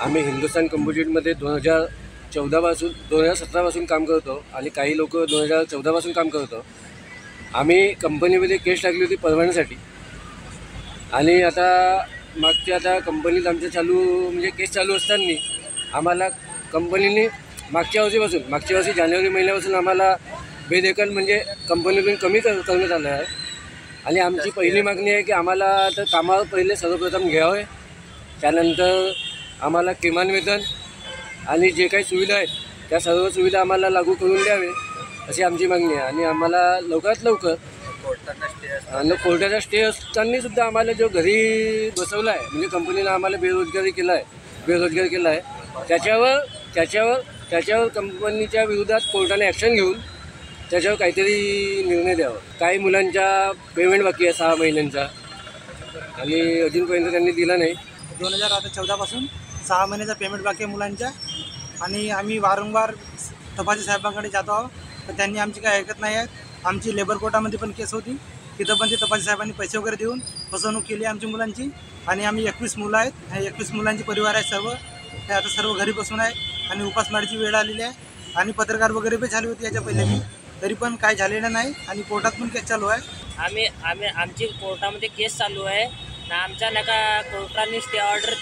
आम्ही हिंदुस्तान कंपोजिटमध्ये 2017 पासून काम करतो आणि काही लोक 2014 पासून काम करतो। आम्ही कंपनीमध्ये केस टाकली होती परवान्यासाठी आणि आता कंपनीत आमच्या म्हणजे केस चालू असताना आम्हाला कंपनीने मागच्या वर्षी जानेवारी महिन्यापासून आम्हाला बेदखल म्हणजे कंपनीतून कमी करण्यात आलं आहे। आणि आमची पहिली मागणी आहे की आम्हाला तर कामावर पहिले सर्वप्रथम घ्यावे, त्यानंतर आम्हाला किमान वेतन आणि जे काही सुविधा आहेत त्या सर्व सुविधा आम्हाला लागू करून द्यावे अशी आमची मागणी आहे। आणि आम्हाला लवकरात लवकर कोर्टाचा स्टे असताना सुद्धा आम्हाला जो घरी बसवला आहे म्हणजे कंपनीनं आम्हाला बेरोजगार केला आहे त्याच्यावर कंपनीच्या विरोधात कोर्टाने ॲक्शन घेऊन त्याच्यावर काहीतरी निर्णय द्यावा। काही मुलांचा पेमेंट बाकी आहे 6 महिन्यांचा आणि अजूनपर्यंत त्यांनी दिला नाही। 2014 पासून 6 महिन्याचा पेमेंट बाकी आहे मुलांच्या आणि आम्ही वारंवार तपासी साहेबांकडे जातो आहोत, तर त्यांनी आमची काही ऐकत नाही आहेत। आमची लेबर कोर्टामध्ये पण केस होती, तिथं पण ते तपासी साहेबांनी पैसे वगैरे देऊन फसवणूक केली आमची मुलांची। आणि आम्ही 21 मुलं आहेत, ह्या 21 मुलांचे परिवार आहेत सर्व, ते आता सर्व घरी बसून आहे आणि उपासमारीची वेळ आलेली आहे। आणि पत्रकार वगैरे पण झाली होती याच्या पहिले, तरी पण काय झालेलं नाही आणि कोर्टात पण केस चालू आहे। आमची कोर्टामध्ये केस चालू आहे ना। आमच्या नका कोर्टाने स्टे ऑर्डर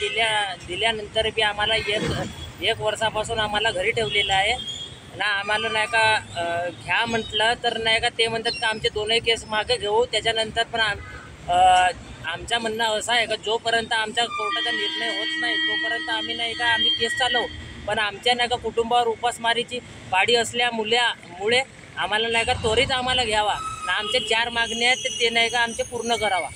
दिल्यानंतर बी आम्हाला एक वर्षापासून आम्हाला घरी ठेवलेलं आहे ना। आम्हाला नाही का घ्या म्हटलं तर नाही का ते म्हणतात का आमचे दोनही केस मागे घेऊ। त्याच्यानंतर पण आमचं म्हणणं असं आहे का जोपर्यंत आमच्या कोर्टाचा निर्णय होत नाही तोपर्यंत आम्ही केस चालवू। पण आमच्या नाही का कुटुंबावर उपासमारीची पाडी असल्यामुळे आम्हाला नाही का त्वरित आम्हाला घ्यावा ना। आमचे 4 मागण्या आहेत ते नाही का आमचे पूर्ण करावा।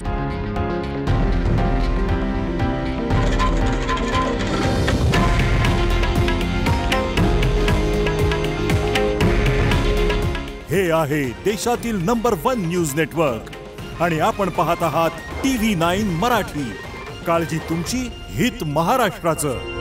हे आहे देशातील नंबर 1 न्यूज नेटवर्क आणि आपण पाहत आहात TV9 मराठी। काळजी तुमची, हित महाराष्ट्राचं।